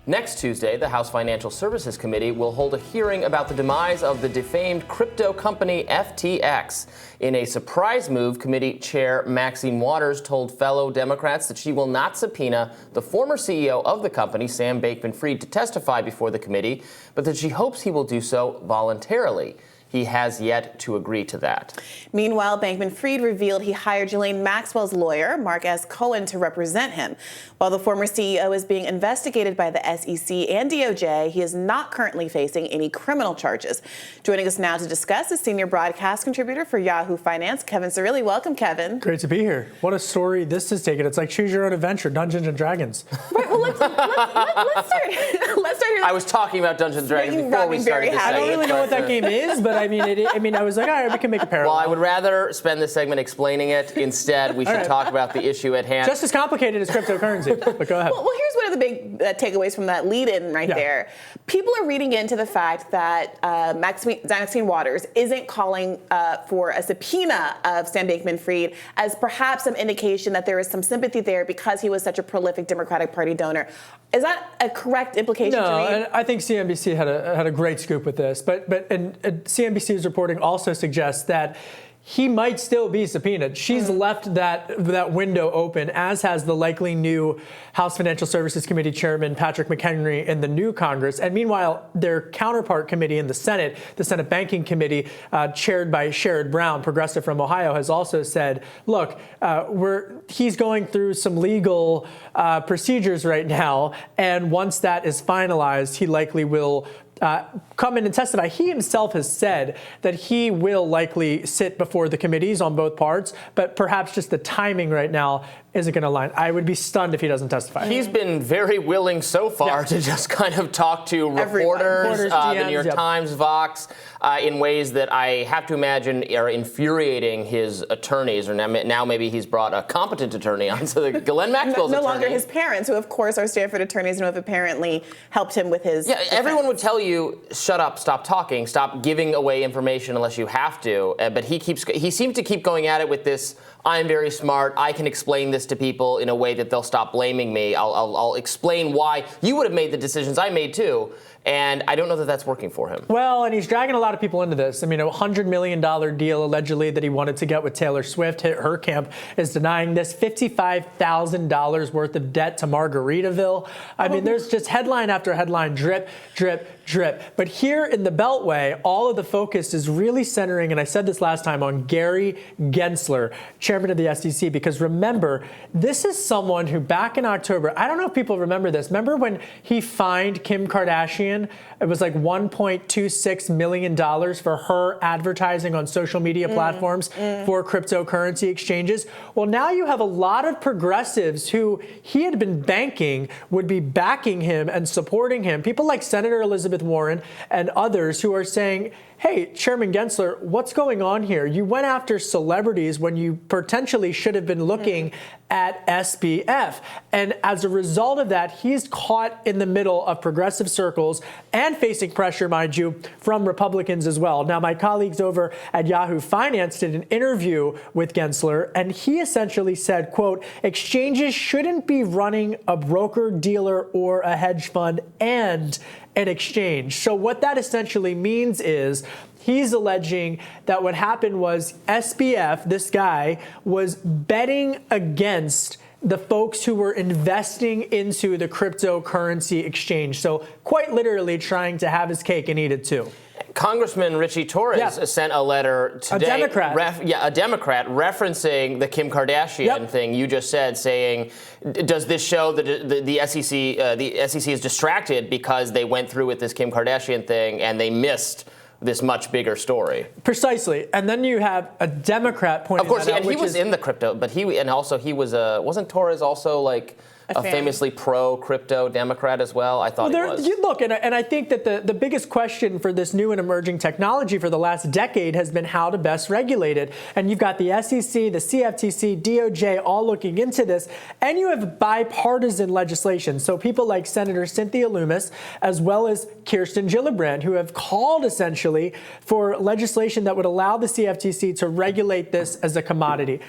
Next Tuesday, the House Financial Services Committee will hold a hearing about the demise of the defamed crypto company FTX. In a surprise move, committee chair Maxine Waters told fellow Democrats that she will not subpoena the former CEO of the company, Sam Bankman-Fried, to testify before the committee, but that she hopes he will do so voluntarily. He has yet to agree to that. Meanwhile, Bankman-Fried revealed he hired Ghislaine Maxwell's lawyer, Mark S. Cohen, to represent him. While the former CEO is being investigated by the SEC and DOJ, he is not currently facing any criminal charges. Joining us now to discuss is senior broadcast contributor for Yahoo Finance, Kevin Cirilli. Welcome, Kevin. Great to be here. What a story this has taken. It's like choose your own adventure, Dungeons and Dragons. Right, well, let's start. Let's start here. I was talking about Dungeons and Dragons before we started this segment. I don't really know what that game is, but I was like, all right, we can make a parallel. Well, I would rather spend this segment explaining it. Instead, we should talk about the issue at hand. Just as complicated as cryptocurrency, but go ahead. Well, here's one of the big takeaways from that lead-in there. People are reading into the fact that Maxine Waters isn't calling for a subpoena of Sam Bankman-Fried as perhaps some indication that there is some sympathy there because he was such a prolific Democratic Party donor. Is that a correct implication to read? No, I think CNBC had a great scoop with this, but CNBC's reporting also suggests that he might still be subpoenaed. She's left that window open, as has the likely new House Financial Services Committee Chairman Patrick McHenry in the new Congress. And meanwhile, their counterpart committee in the Senate Banking Committee, chaired by Sherrod Brown, progressive from Ohio, has also said, look, he's going through some legal procedures right now, and once that is finalized, he likely will come in and testify. He himself has said that he will likely sit before the committees on both parts, but perhaps just the timing right now isn't going to align. I would be stunned if he doesn't testify. He's been very willing so far to just kind of talk to reporters, the New York Times, Vox, in ways that I have to imagine are infuriating his attorneys. Or now maybe he's brought a competent attorney onto the Ghislaine Maxwell's no attorney. longer his parents, who of course are Stanford attorneys and who have apparently helped him with his defense. Everyone would tell you, shut up, stop talking, stop giving away information unless you have to. But he seems to keep going at it with this, I'm very smart, I can explain this to people in a way that they'll stop blaming me. I'll explain why you would have made the decisions I made too. And I don't know that that's working for him. Well, and he's dragging a lot of people into this. I mean, a $100 million deal allegedly that he wanted to get with Taylor Swift. Her camp is denying this. $55,000 worth of debt to Margaritaville. I mean, there's just headline after headline, drip, drip, drip. But here in the Beltway, all of the focus is really centering, and I said this last time, on Gary Gensler, chairman of the SEC, because remember, this is someone who back in October, I don't know if people remember this. Remember when he fined Kim Kardashian? It was like $1.26 million for her advertising on social media platforms for cryptocurrency exchanges. Well, now you have a lot of progressives who he had been banking would be backing him and supporting him. People like Senator Elizabeth Warren and others who are saying, hey, Chairman Gensler, what's going on here? You went after celebrities when you potentially should have been looking at SBF. And as a result of that, he's caught in the middle of progressive circles and facing pressure, mind you, from Republicans as well. Now, my colleagues over at Yahoo Finance did an interview with Gensler, and he essentially said, quote, exchanges shouldn't be running a broker, dealer, or a hedge fund and an exchange. So what that essentially means is he's alleging that what happened was SBF, this guy, was betting against the folks who were investing into the cryptocurrency exchange. So quite literally trying to have his cake and eat it too. Congressman Richie Torres sent a letter today. A Democrat. A Democrat referencing the Kim Kardashian thing you just said, saying, does this show that the SEC is distracted because they went through with this Kim Kardashian thing and they missed this much bigger story? Precisely. And then you have a Democrat pointing that out. Of course, and he was in the crypto, but he was wasn't Torres also like a famously pro-crypto Democrat as well? I thought he was. Look, and I think that the biggest question for this new and emerging technology for the last decade has been how to best regulate it. And you've got the SEC, the CFTC, DOJ all looking into this. And you have bipartisan legislation. So people like Senator Cynthia Lummis, as well as Kirsten Gillibrand, who have called essentially for legislation that would allow the CFTC to regulate this as a commodity.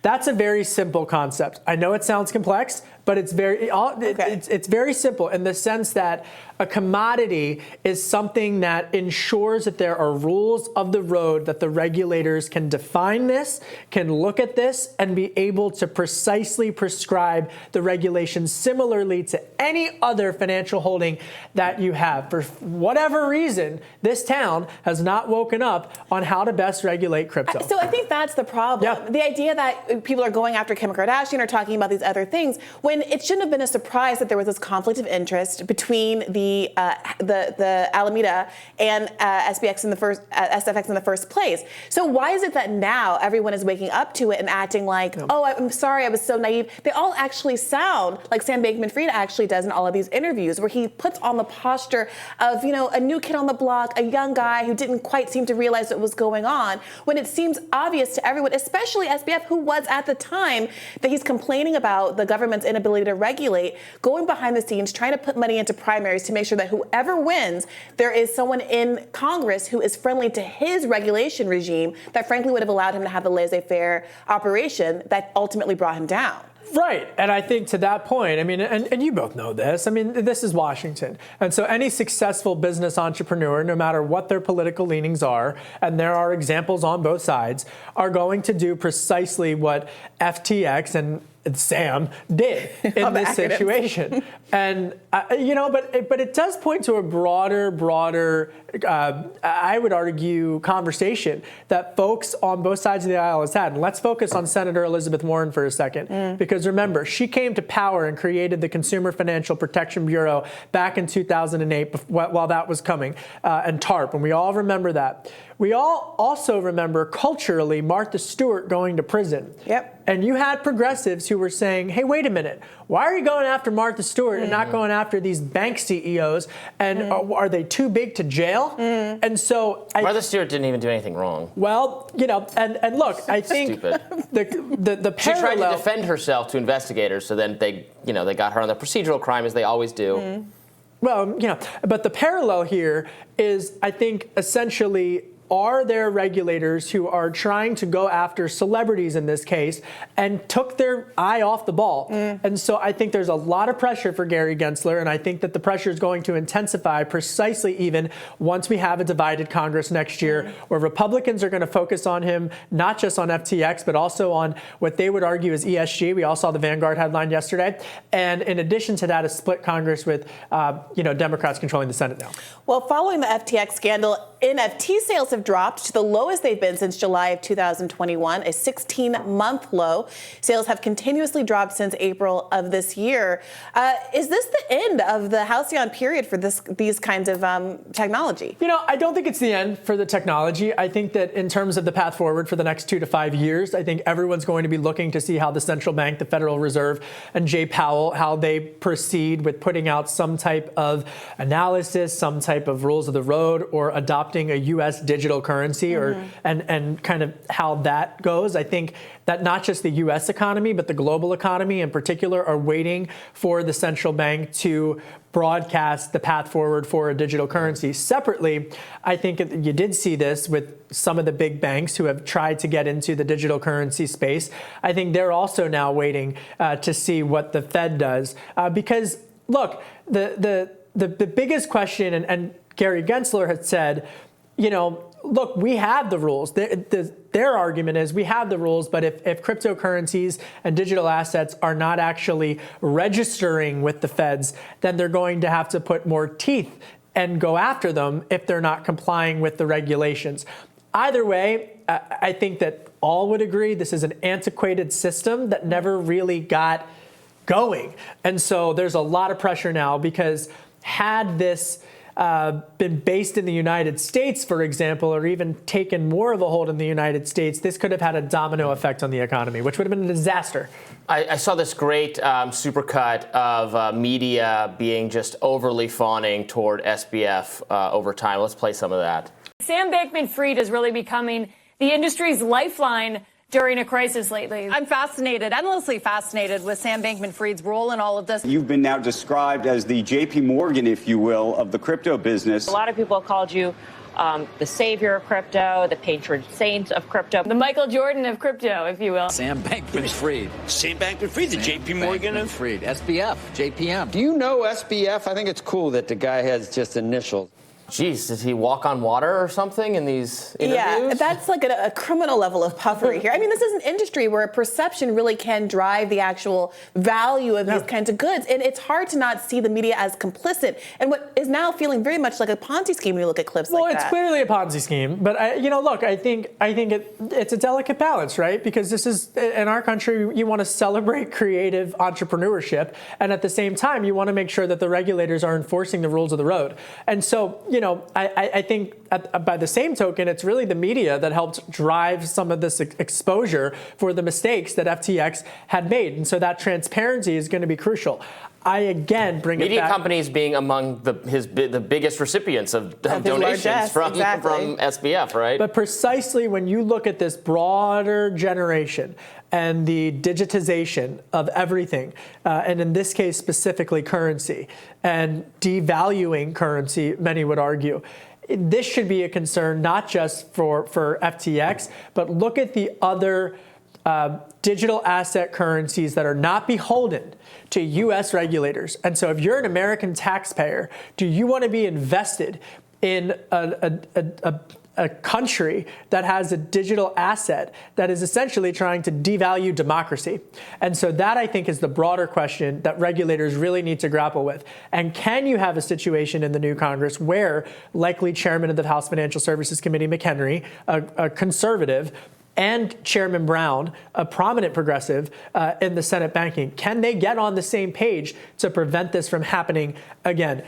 That's a very simple concept. I know it sounds complex, but it's it's very simple in the sense that a commodity is something that ensures that there are rules of the road, that the regulators can define this, can look at this, and be able to precisely prescribe the regulations similarly to any other financial holding that you have. For whatever reason, this town has not woken up on how to best regulate crypto. So I think that's the problem. Yeah. The idea that people are going after Kim Kardashian or talking about these other things, when it shouldn't have been a surprise that there was this conflict of interest between the Alameda and SBX in the SFX in the first place. So why is it that now everyone is waking up to it and acting like, oh, I'm sorry, I was so naive? They all actually sound like Sam Bankman-Fried actually does in all of these interviews, where he puts on the posture of, a new kid on the block, a young guy who didn't quite seem to realize what was going on, when it seems obvious to everyone, especially SBF, who was at the time that he's complaining about the government's inability to regulate, going behind the scenes, trying to put money into primaries to make sure that whoever wins, there is someone in Congress who is friendly to his regulation regime that frankly would have allowed him to have the laissez-faire operation that ultimately brought him down. Right. And I think to that point, and you both know this, this is Washington. And so any successful business entrepreneur, no matter what their political leanings are, and there are examples on both sides, are going to do precisely what FTX and Sam did in this situation. And, but it does point to a broader, I would argue, conversation that folks on both sides of the aisle has had. And let's focus on Senator Elizabeth Warren for a second. Because remember, she came to power and created the Consumer Financial Protection Bureau back in 2008 while that was coming, and TARP. And we all remember that. We all also remember culturally Martha Stewart going to prison. Yep. And you had progressives who were saying, hey, wait a minute, why are you going after Martha Stewart and not going after these bank CEOs? And are they too big to jail? And so Martha Stewart didn't even do anything wrong. Well, and look, I think the parallel. She tried to defend herself to investigators, so then they got her on the procedural crime, as they always do. Well, but the parallel here is, I think, essentially, are there regulators who are trying to go after celebrities in this case and took their eye off the ball? And so I think there's a lot of pressure for Gary Gensler, and I think that the pressure is going to intensify precisely even once we have a divided Congress next year, where Republicans are going to focus on him, not just on FTX, but also on what they would argue is ESG. We all saw the Vanguard headline yesterday. And in addition to that, a split Congress with, Democrats controlling the Senate now. Well, following the FTX scandal, NFT sales have dropped to the lowest they've been since July of 2021, a 16-month low. Sales have continuously dropped since April of this year. Is this the end of the halcyon period for these kinds of technology? I don't think it's the end for the technology. I think that in terms of the path forward for the next 2 to 5 years, I think everyone's going to be looking to see how the central bank, the Federal Reserve, and Jay Powell, how they proceed with putting out some type of analysis, some type of rules of the road, or adopting a U.S. digital currency, and kind of how that goes. I think that not just the U.S. economy, but the global economy in particular are waiting for the central bank to broadcast the path forward for a digital currency. Separately, I think you did see this with some of the big banks who have tried to get into the digital currency space. I think they're also now waiting to see what the Fed does. Because, look, the biggest question, and Gary Gensler had said, look, we have the rules. Their argument is we have the rules, but if cryptocurrencies and digital assets are not actually registering with the feds, then they're going to have to put more teeth and go after them if they're not complying with the regulations. Either way, I think that all would agree this is an antiquated system that never really got going. And so there's a lot of pressure now, because had this been based in the United States, for example, or even taken more of a hold in the United States, this could have had a domino effect on the economy, which would have been a disaster. I saw this great supercut of media being just overly fawning toward SBF over time. Let's play some of that. Sam Bankman-Fried is really becoming the industry's lifeline during a crisis lately. I'm fascinated, endlessly fascinated with Sam Bankman-Fried's role in all of this. You've been now described as the JP Morgan, if you will, of the crypto business. A lot of people called you the savior of crypto, the patron saint of crypto, The Michael Jordan of crypto, if you will. Sam Bankman-Fried. Sam Bankman-Fried, the JP Morgan of Fried. SBF, JPM. Do you know SBF? I think it's cool that the guy has just initials. Geez, did he walk on water or something in these interviews? Yeah, that's like a criminal level of puffery here. I mean, this is an industry where perception really can drive the actual value of these kinds of goods. And it's hard to not see the media as complicit in what is now feeling very much like a Ponzi scheme when you look at clips like that. Well, it's clearly a Ponzi scheme. But, look, I think it's a delicate balance, right? Because this is, in our country, you want to celebrate creative entrepreneurship. And at the same time, you want to make sure that the regulators are enforcing the rules of the road. And so, I think by the same token, it's really the media that helped drive some of this exposure for the mistakes that FTX had made. And so that transparency is going to be crucial. I, again, bring media it back. companies being among the biggest recipients of donations from SBF, right? But precisely when you look at this broader generation and the digitization of everything, and in this case specifically currency, and devaluing currency, many would argue, this should be a concern not just for FTX, but look at the other digital asset currencies that are not beholden to U.S. regulators. And so if you're an American taxpayer, do you want to be invested in a country that has a digital asset that is essentially trying to devalue democracy? And so that, I think, is the broader question that regulators really need to grapple with. And can you have a situation in the new Congress where likely chairman of the House Financial Services Committee, McHenry, a conservative, and Chairman Brown, a prominent progressive in the Senate banking, can they get on the same page to prevent this from happening again?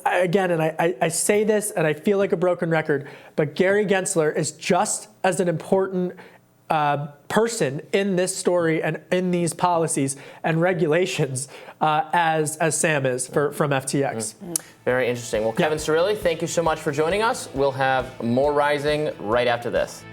Again, and I say this and I feel like a broken record, but Gary Gensler is just as an important person in this story and in these policies and regulations as Sam is from FTX. Very interesting. Well, Kevin Cirilli, thank you so much for joining us. We'll have more Rising right after this.